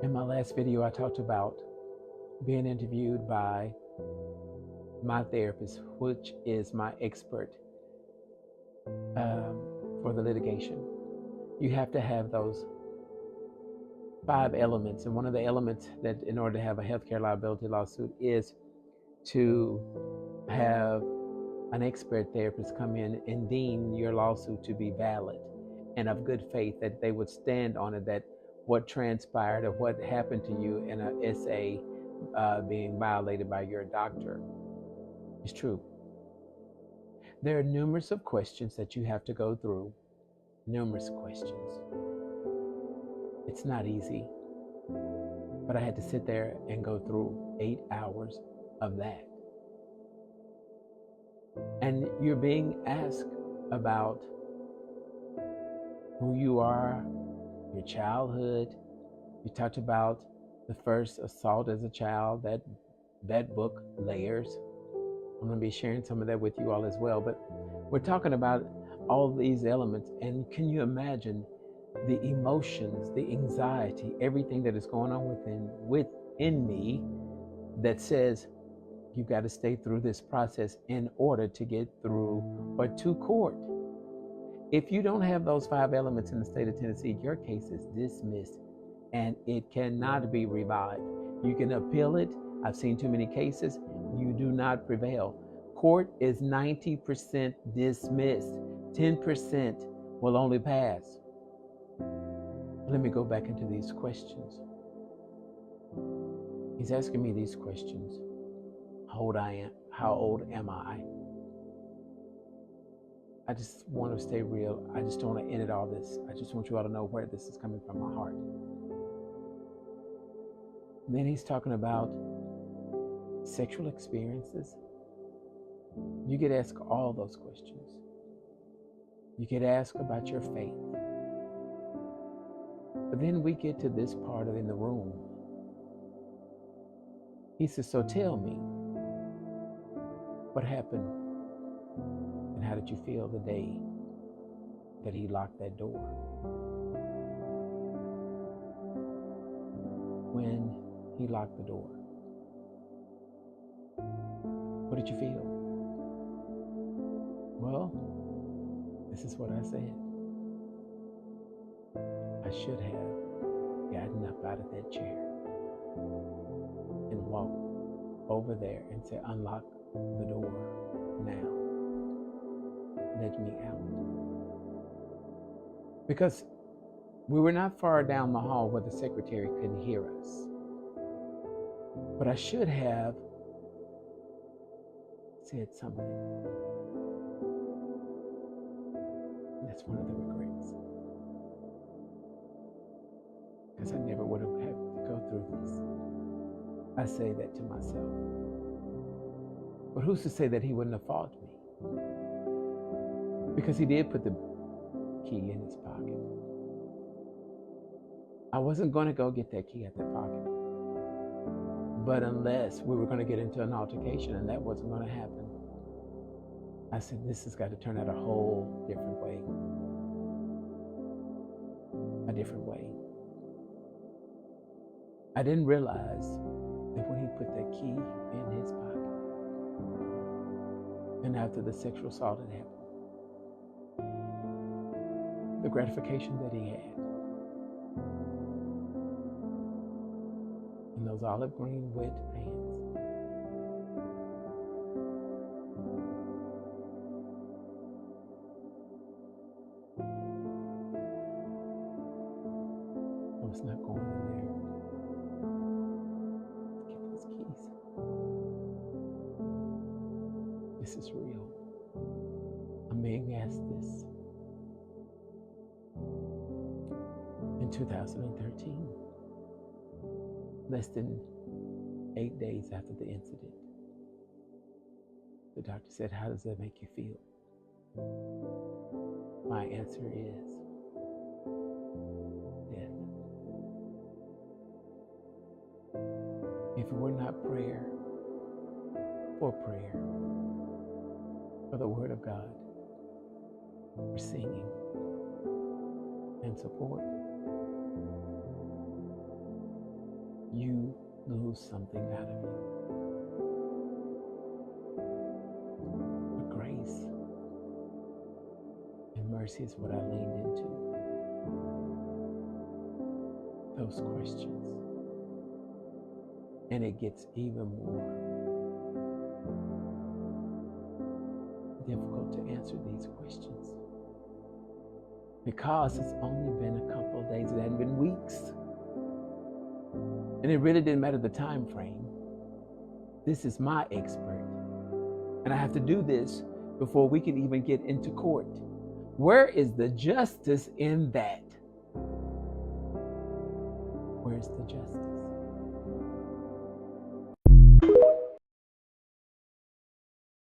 In my last video, I talked about being interviewed by my therapist, which is my expert for the litigation. You have to have those 5 elements. And one of the elements that in order to have a healthcare liability lawsuit is to have an expert therapist come in and deem your lawsuit to be valid and of good faith, that they would stand on it, that what transpired or what happened to you in a SA being violated by your doctor is true. There are numerous of questions that you have to go through, numerous questions. It's not easy, but I had to sit there and go through 8 hours of that. And you're being asked about who you are, your childhood. You talked about the first assault as a child, that book, Layers. I'm going to be sharing some of that with you all as well. But we're talking about all these elements. And can you imagine the emotions, the anxiety, everything that is going on within me that says you got to stay through this process in order to get through or to court. If you don't have those 5 elements in the state of Tennessee, your case is dismissed and it cannot be revived. You can appeal it. I've seen too many cases. You do not prevail. Court is 90% dismissed. 10% will only pass. Let me go back into these questions. He's asking me these questions. How old am I? I just want to stay real. I just don't want to edit all this. I just want you all to know where this is coming from my heart. And then he's talking about sexual experiences. You get asked all those questions. You get asked about your faith. But then we get to this part in the room. He says, so tell me, what happened and how did you feel the day that he locked that door? When he locked the door, what did you feel? Well, this is what I said. I should have gotten up out of that chair and walked over there and said, unlock the door now. Let me out. Because we were not far down the hall where the secretary couldn't hear us. But I should have said something. That's one of the regrets. Because I never would have had to go through this. I say that to myself. But who's to say that he wouldn't have fought me? Because he did put the key in his pocket. I wasn't going to go get that key out the pocket. But unless we were going to get into an altercation, and that wasn't going to happen, I said, this has got to turn out a whole different way. A different way. I didn't realize that when he put that key in his pocket, and after the sexual assault had happened, the gratification that he had in those olive green wet pants, I was not going in there to get those keys. This is real. I'm being asked this in 2013, less than 8 days after the incident. The doctor said, how does that make you feel? My answer is death. If it were not prayer, for the Word of God, for singing and support, you lose something out of you. But grace and mercy is what I leaned into. Those questions. And it gets even more difficult to answer these questions because it's only been a couple of days. It hadn't been weeks. And it really didn't matter the time frame. This is my expert. And I have to do this before we can even get into court. Where is the justice in that? Where's the justice?